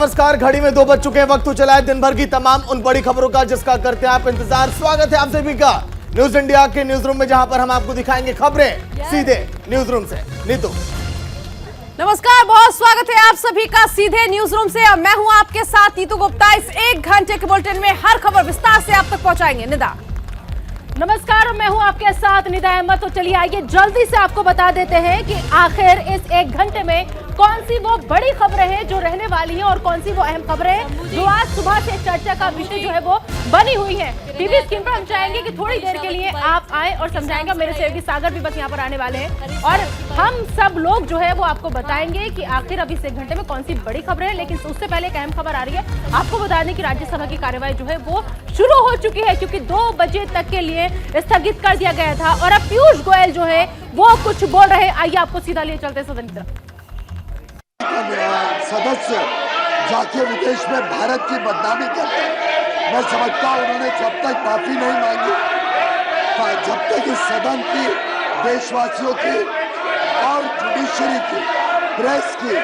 नमस्कार। घड़ी में 2 बज चुके हैं। वक्त तो चला है दिन भर की तमाम उन बड़ी खबरों का जिसका करते हैं आप इंतजार। स्वागत है आप सभी का न्यूज इंडिया के न्यूज रूम में, जहां पर हम आपको दिखाएंगे खबरें सीधे न्यूज रूम से। नीतू नमस्कार, बहुत स्वागत है आप सभी का सीधे न्यूज रूम से। मैं हूं आपके साथ नीतू गुप्ता। इस 1 घंटे के बुलेटिन में हर खबर विस्तार से आप तक पहुंचाएंगे। निदा नमस्कार, मैं हूं आपके साथ निदा अहमद। तो चलिए आइए जल्दी से आपको बता देते हैं कि आखिर इस 1 घंटे में कौन सी वो बड़ी खबरें हैं जो रहने वाली हैं और कौन सी वो अहम खबरें हैं जो आज सुबह से चर्चा का विषय जो है वो बनी हुई है। टीवी स्क्रीन पर हम चाहेंगे कि थोड़ी देर के लिए आप आए और समझाएंगे। मेरे सहयोगी सागर भी बस यहाँ पर आने वाले हैं और हम सब लोग जो है वो आपको बताएंगे कि आखिर अभी इस 1 घंटे में कौन सी बड़ी खबरें हैं। लेकिन उससे पहले एक अहम खबर आ रही है। आपको बता दें कि राज्यसभा की कार्यवाही जो है वो शुरू हो चुकी है, क्योंकि 2 बजे तक के लिए स्थगित कर दिया गया था। और अब पीयूष गोयल जो है वो कुछ बोल रहे हैं। आइए आपको सीधा लिए चलते सदन की तरफ। सदस्य जाके विदेश में भारत की बदनामी करते हैं। मैं समझता हूँ उन्होंने जब तक माफी नहीं मांगी, जब तक इस सदन की, देशवासियों की और जुडिशरी की, प्रेस की,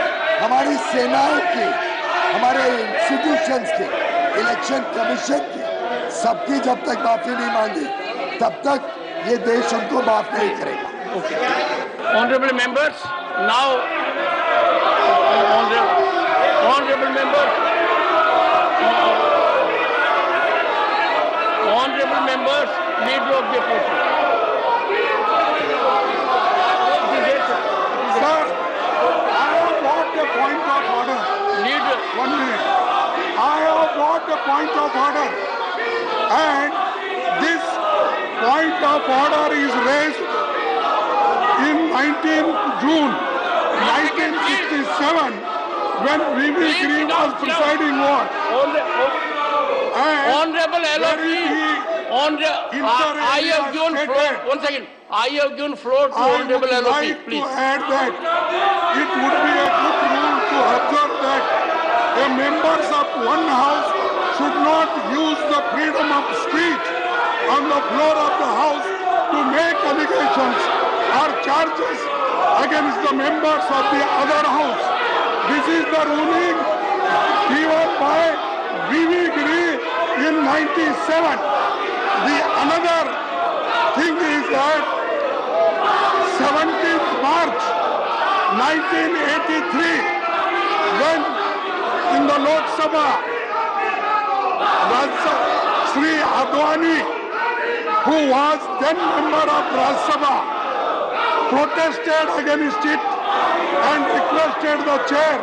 हमारी सेनाओं की, हमारे इंस्टीट्यूशंस की, इलेक्शन कमीशन की, सबकी जब तक माफी नहीं मांगी तब तक ये देश उनको माफ नहीं करेगा। Honorable members, now honorable members, leader of the opposition. Sir, I have brought the point of order. Leader. 1 minute. I have brought the point of order, and this point of order is raised in 19 June 1967 when V.V. Green was presiding over. Honorable LFP, I have given floor. 1 second. I have given floor to Honorable LFP, like please. to add that it would be a good rule to observe that the members of one house should not use the freedom of speech on the floor of the house to make allegations or charges against the members of the other house. This is the ruling given by V.V. Giri in 97. The another thing is that 17th March 1983, when in the Lok Sabha, Sri Advani, who was then member of Rajya Sabha, protested against it and requested the chair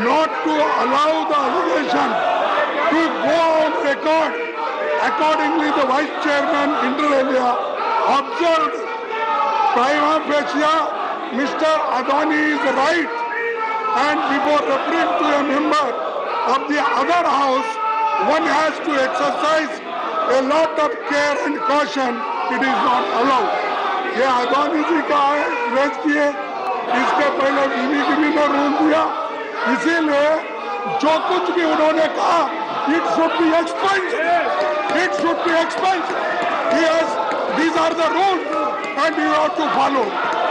not to allow the allegation to go on record. Accordingly, the vice chairman inter alia observed prima facie Mr. Adani is right, and before referring to a member of the other house, one has to exercise a lot of care and caution. It is not allowed. ये अदानी जी का है, raise किए, इसके पहले V.V. गिरी ने rule दिया। इसीलिए जो कुछ भी उन्होंने कहा, it should be expunged. It should be expunged. Yes, these are the rules, and you have to follow.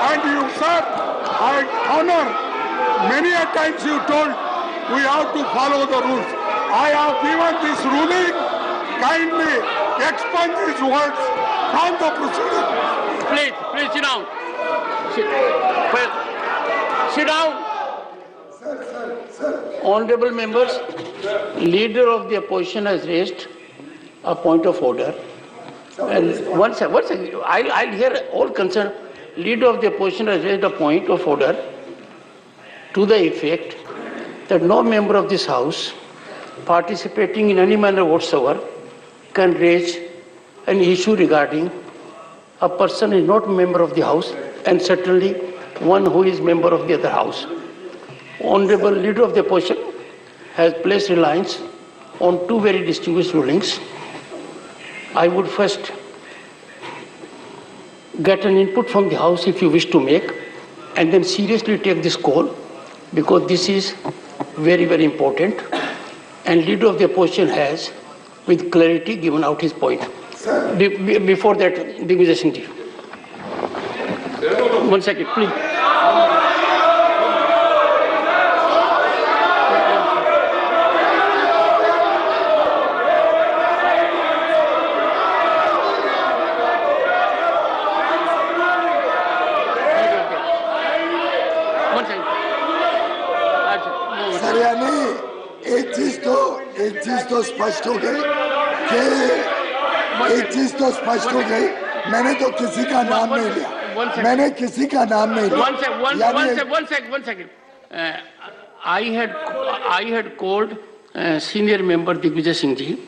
And you, sir, I honor. Many a times you told we have to follow the rules. I have given this ruling. Kindly expunge these words from the proceeding. Please sit down. Sit down. Honorable members, leader of the opposition has raised a point of order. And one second, I'll hear all concerned. Leader of the opposition has raised a point of order to the effect that no member of this house participating in any manner whatsoever can raise an issue regarding a person is not a member of the house, and certainly one who is member of the other house. Honorable leader of the opposition has placed reliance on 2 very distinguished rulings. I would first get an input from the house if you wish to make, and then seriously take this call, because this is very, very important. And leader of the opposition has, with clarity, given out his point. Before that, Digvijay Singh ji. 1 second, please. तो स्पष्ट हो गई कि मैंने तो किसी का नाम नहीं लिया, मैंने किसी का नाम नहीं लिया। One second. I had called senior member Digvijay Singh ji,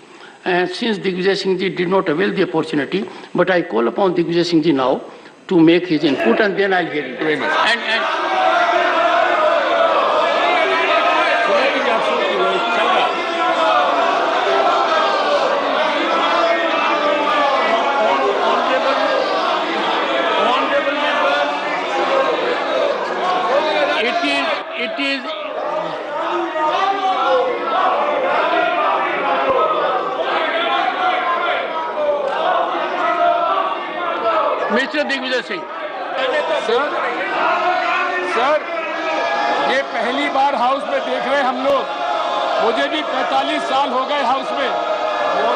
and since Digvijay Singh ji did not avail the opportunity, but I call upon Digvijay Singh ji now to make his input, and then I'll hear it. Very much. And honorable member, it is. Mr. Digvijay Singh. Sir ये पहली बार house में देख रहे हैं हम लोग। मुझे भी 45 साल हो गए हाउस में,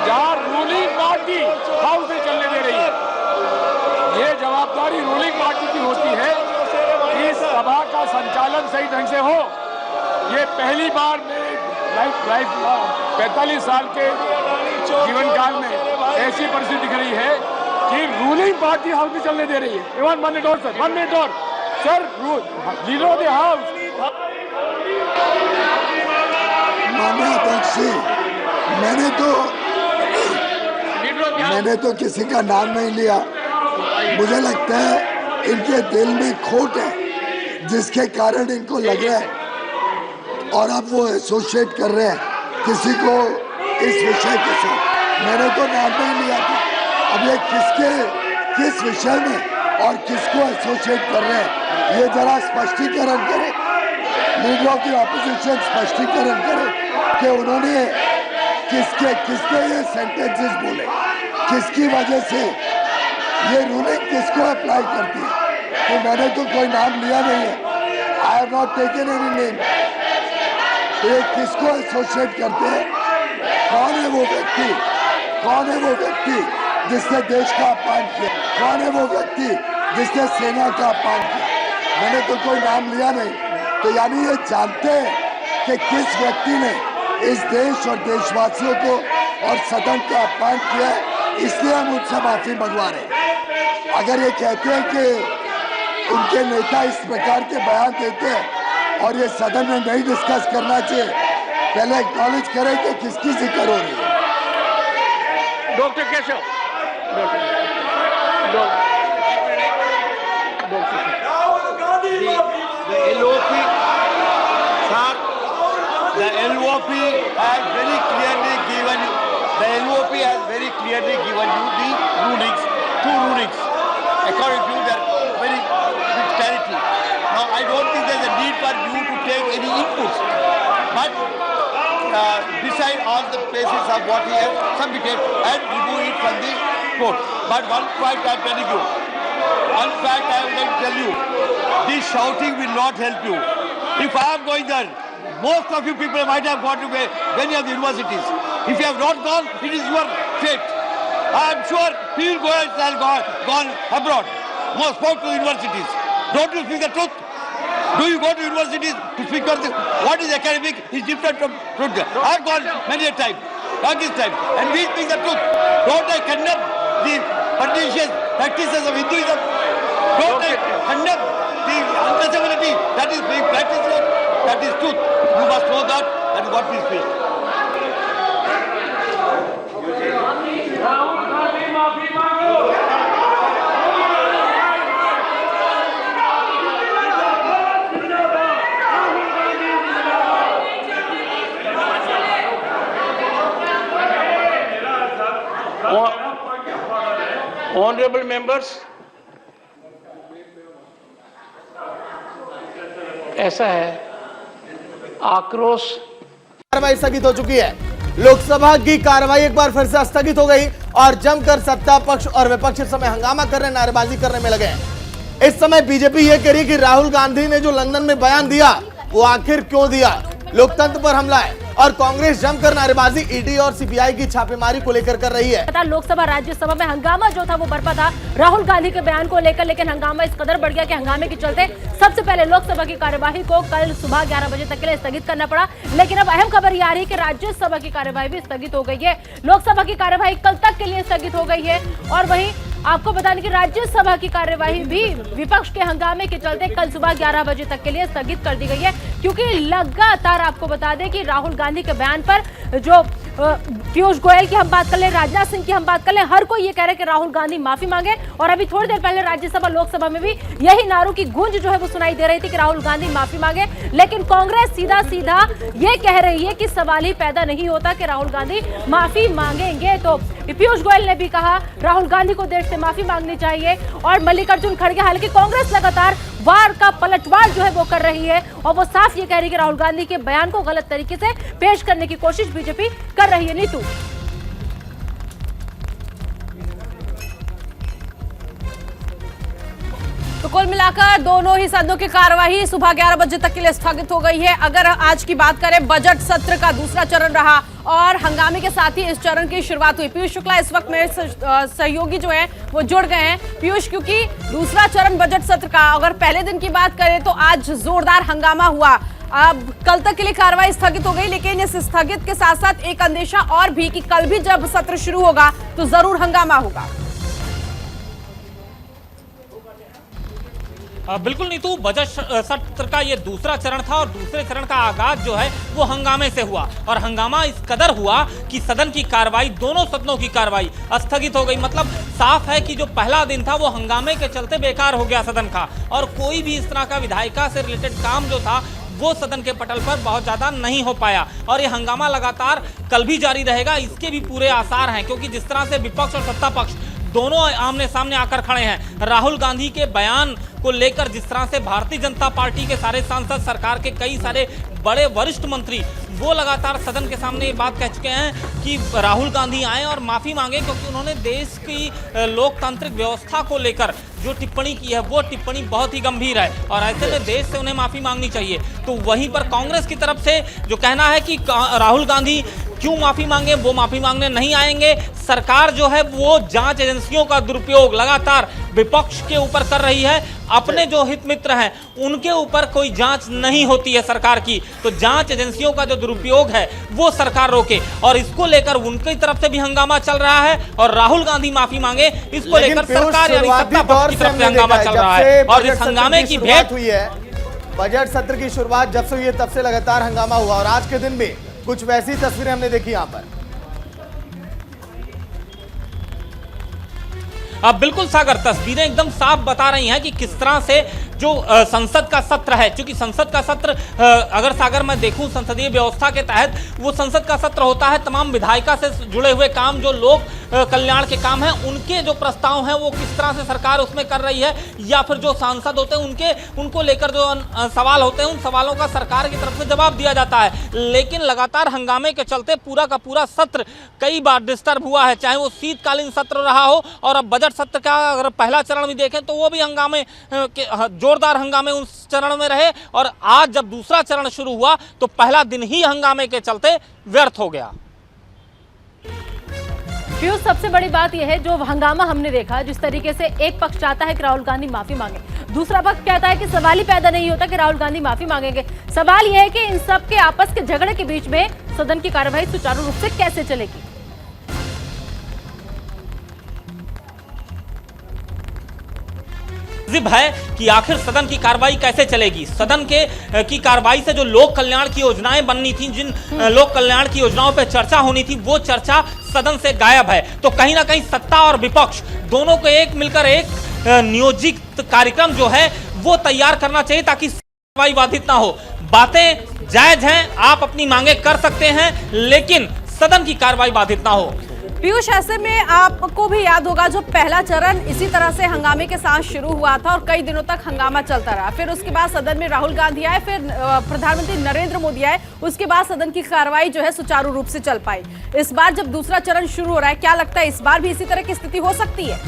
जहाँ रूलिंग पार्टी हाउस में चलने दे रही है। ये जवाबदारी रूलिंग पार्टी की होती है कि इस सभा का संचालन सही ढंग से हो। ये पहली बार लाइफ 45 साल के जीवन काल में ऐसी परिस्थिति दिख रही है कि रूलिंग पार्टी हाउस में चलने दे रही है। वन मिनट और sir leader of the house. माननीय अध्यक्ष जी, मैंने तो किसी का नाम नहीं लिया। मुझे लगता है इनके दिल में खोट है, जिसके कारण इनको लग रहा है, और अब वो एसोसिएट कर रहे हैं किसी को इस विषय के साथ। मैंने तो नाम नहीं लिया था। अब ये किस विषय में और किसको एसोसिएट कर रहे हैं, ये जरा स्पष्टीकरण करें। लीडर ऑफ द ऑपोजिशन स्पष्टीकरण करें कि उन्होंने किसके ये सेंटेंसेस बोले, किसकी वजह से ये रूलिंग किसको अप्लाई करती है। कि मैंने तो कोई नाम लिया नहीं है, I have not taken any name. ये किसको एसोसिएट करते हैं? कौन है वो व्यक्ति जिसने देश का अपमान किया? कौन है वो व्यक्ति जिसने सेना का अपमान किया? मैंने तो कोई नाम लिया नहीं। तो यानी ये जानते हैं कि किस व्यक्ति ने इस देश और देशवासियों को और सदन का अपमान किया है, इसलिए हम उनसे माफी मंगवा रहे हैं। अगर ये कहते हैं कि उनके नेता इस प्रकार के बयान देते हैं और ये सदन में नहीं डिस्कस करना चाहिए, पहले एक्नॉलेज करें कि किसकी जिक्र हो रही है। Dr. Keshav. The LOP, sir, the LOP has very clearly given you, the LOP has very clearly given you the rulings, two rulings, according to their very big clarity. Now, I don't think there's a need for you to take any inputs, but decide all the places of what he has submitted and remove it from the court. But one fact I am telling you, one fact I am going to tell you, this shouting will not help you. If I am going there, most of you people might have gone to many of the universities. If you have not gone, it is your fate. I am sure people go and have gone abroad. Most spoke to universities. Don't you speak the truth? Do you go to universities to speak on what is academic is different from truth? I have gone many a time, this time, and we speak the truth. Don't I condemn the pernicious practices of Hinduism? Don't I condemn the untouchability that is being practiced here? That is truth. You must know that is what we speak. Honorable members, ऐसा है, आक्रोश कार्रवाई स्थगित हो चुकी है। लोकसभा की कार्रवाई एक बार फिर से स्थगित हो गई और जमकर सत्ता पक्ष और विपक्ष इस समय हंगामा करने, नारेबाजी करने में लगे। इस समय बीजेपी यह कह रही है कि राहुल गांधी ने जो लंदन में बयान दिया वो आखिर क्यों दिया, लोकतंत्र पर हमला है। और कांग्रेस जमकर नारेबाजी ईडी और सीबीआई की छापेमारी को लेकर कर रही है। लोकसभा राज्यसभा में हंगामा जो था वो बरपा था राहुल गांधी के बयान को लेकर, लेकिन हंगामा इस कदर बढ़ गया कि हंगामे के चलते सबसे पहले लोकसभा की कार्यवाही को कल सुबह 11 बजे तक के लिए स्थगित करना पड़ा। लेकिन अब अहम खबर यह आ रही है कि राज्यसभा की कार्यवाही भी स्थगित हो गई है। लोकसभा की कार्यवाही कल तक के लिए स्थगित हो गई है और वहीं आपको बता दें कि राज्यसभा की कार्यवाही भी विपक्ष के हंगामे के चलते कल सुबह 11 बजे तक के लिए स्थगित कर दी गई है, क्योंकि लगातार आपको बता दें कि राहुल गांधी के बयान पर जो पीयूष गोयल की हम बात कर ले, राजनाथ सिंह की हम बात कर ले, हर कोई ये कह रहा है कि राहुल गांधी माफी मांगे। और अभी थोड़ी देर पहले राज्यसभा लोकसभा में भी यही नारों की गूंज जो है वो सुनाई दे रही थी कि राहुल गांधी माफी मांगे। लेकिन कांग्रेस सीधा सीधा ये कह रही है कि सवाल ही पैदा नहीं होता कि राहुल गांधी माफी मांगेंगे। तो पीयूष गोयल ने भी कहा राहुल गांधी को देश से माफी मांगनी चाहिए। और मल्लिकार्जुन खड़गे, हालांकि कांग्रेस लगातार वार का पलटवार जो है वो कर रही है और वो साफ ये कह रही है कि राहुल गांधी के बयान को गलत तरीके से पेश करने की कोशिश बीजेपी कर रही है। नीतू, तो कुल मिलाकर दोनों ही सदनों की कार्यवाही सुबह 11 बजे तक के लिए स्थगित हो गई है। अगर आज की बात करें, बजट सत्र का दूसरा चरण रहा और हंगामे के साथ ही इस चरण की शुरुआत हुई। पीयूष शुक्ला इस वक्त मेरे सहयोगी जो है वो जुड़ गए हैं। पीयूष, क्योंकि दूसरा चरण बजट सत्र का अगर पहले दिन की बात करें तो आज जोरदार हंगामा हुआ। अब कल तक के लिए कार्रवाई स्थगित हो गई, लेकिन इस स्थगित के साथ साथ एक अंदेशा और भी कि कल भी जब सत्र शुरू होगा तो जरूर हंगामा होगा। बिल्कुल नीतू, बजट सत्र का ये दूसरा चरण था और दूसरे चरण का आगाज जो है वो हंगामे से हुआ और हंगामा इस कदर हुआ कि सदन की कार्रवाई, दोनों सदनों की कार्रवाई स्थगित हो गई। मतलब साफ है कि जो पहला दिन था वो हंगामे के चलते बेकार हो गया सदन का और कोई भी इस तरह का विधायिका से रिलेटेड काम जो था वो सदन के पटल पर बहुत ज्यादा नहीं हो पाया और ये हंगामा लगातार कल भी जारी रहेगा, इसके भी पूरे आसार हैं, क्योंकि जिस तरह से विपक्ष और सत्ता पक्ष दोनों आमने सामने आकर खड़े हैं। राहुल गांधी के बयान को लेकर जिस तरह से भारतीय जनता पार्टी के सारे सांसद, सरकार के कई सारे बड़े वरिष्ठ मंत्री वो लगातार सदन के सामने ये बात कह चुके हैं कि राहुल गांधी आए और माफी मांगे, क्योंकि उन्होंने देश की लोकतांत्रिक व्यवस्था को लेकर जो टिप्पणी की है वो टिप्पणी बहुत ही गंभीर है और ऐसे में देश से उन्हें माफी मांगनी चाहिए। तो वहीं पर कांग्रेस की तरफ से जो कहना है कि राहुल गांधी क्यों माफी मांगे, वो माफी मांगने नहीं आएंगे। सरकार जो है वो जांच एजेंसियों का दुरुपयोग लगातार विपक्ष के ऊपर कर रही है, अपने जो हित मित्र हैं उनके ऊपर कोई जांच नहीं होती है सरकार की, तो जांच एजेंसियों का जो दुरुपयोग है वो सरकार रोके और इसको लेकर उनकी तरफ से भी हंगामा चल रहा है और राहुल गांधी माफी मांगे इसको लेकर सरकार यानी सत्ता पक्ष की तरफ से हंगामा चल रहा है और इस हंगामे की भेंट हुई है। बजट सत्र की शुरुआत जब से हुई है तब से लगातार हंगामा हुआ और आज के दिन भी कुछ वैसी तस्वीरें हमने देखी यहाँ पर। अब बिल्कुल सागर, तस्वीरें एकदम साफ बता रही हैं कि किस तरह से जो संसद का सत्र है, क्योंकि संसद का सत्र अगर सागर मैं देखूं संसदीय व्यवस्था के तहत वो संसद का सत्र होता है, तमाम विधायिका से जुड़े हुए काम जो लोक कल्याण के काम हैं उनके जो प्रस्ताव हैं वो किस तरह से सरकार उसमें कर रही है या फिर जो सांसद होते हैं उनको लेकर जो सवाल होते हैं उन सवालों का सरकार की तरफ से जवाब दिया जाता है। लेकिन लगातार हंगामे के चलते पूरा का पूरा सत्र कई बार डिस्टर्ब हुआ है, चाहे वो शीतकालीन सत्र रहा हो और अब बजट सत्र का अगर पहला चरण भी देखें तो वो भी हंगामे जोरदार हंगामे उस चरण में रहे और आज जब दूसरा चरण शुरू हुआ तो पहला दिन ही हंगामे के चलते व्यर्थ हो गया। पीयूष, सबसे बड़ी बात यह है जो हंगामा हमने देखा, जिस तरीके से एक पक्ष चाहता है कि राहुल गांधी माफी मांगे, दूसरा पक्ष कहता है कि सवाल ही पैदा नहीं होता कि राहुल गांधी माफी मांगेंगे। सवाल यह है कि इन सब के आपस के झगड़े के बीच में सदन की कार्यवाही सुचारू रूप से कैसे चलेगी। है कि आखिर सदन की कार्रवाई कैसे चलेगी। सदन की कार्रवाई से जो लोक कल्याण की योजनाएं बननी थी, जिन लोक कल्याण की योजनाओं पर चर्चा होनी थी वो चर्चा सदन से गायब है। तो कहीं ना कहीं सत्ता और विपक्ष दोनों को एक मिलकर एक नियोजित कार्यक्रम जो है वो तैयार करना चाहिए ताकि कार्रवाई बाधित ना हो। बातें जायज हैं, आप अपनी मांगे कर सकते हैं, लेकिन सदन की कार्रवाई बाधित ना हो। पीयूष, ऐसे में आपको भी याद होगा जो पहला चरण इसी तरह से हंगामे के साथ शुरू हुआ था और कई दिनों तक हंगामा चलता रहा। फिर उसके बाद सदन में राहुल गांधी आए, फिर प्रधानमंत्री नरेंद्र मोदी आए, उसके बाद सदन की कार्रवाई जो है सुचारू रूप से चल पाई। इस बार जब दूसरा चरण शुरू हो रहा है, क्या लगता है इस बार भी इसी तरह की स्थिति हो सकती है?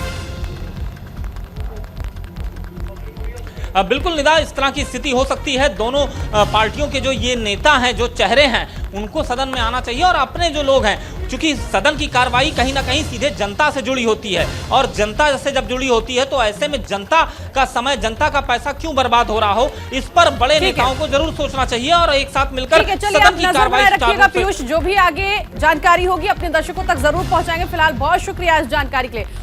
बिल्कुल निदा, इस तरह की स्थिति हो सकती है। दोनों पार्टियों के जो ये नेता हैं, जो चेहरे हैं, उनको सदन में आना चाहिए और अपने जो लोग हैं, क्योंकि सदन की कार्रवाई कहीं ना कहीं सीधे जनता से जुड़ी होती है और जनता से जब जुड़ी होती है तो ऐसे में जनता का समय, जनता का पैसा क्यों बर्बाद हो रहा हो, इस पर बड़े नेताओं को जरूर सोचना चाहिए और एक साथ मिलकर सदन की कार्रवाई रखिएगा। पीयूष, जो भी आगे जानकारी होगी अपने दर्शकों तक जरूर पहुंचाएंगे। फिलहाल बहुत शुक्रिया इस जानकारी के लिए।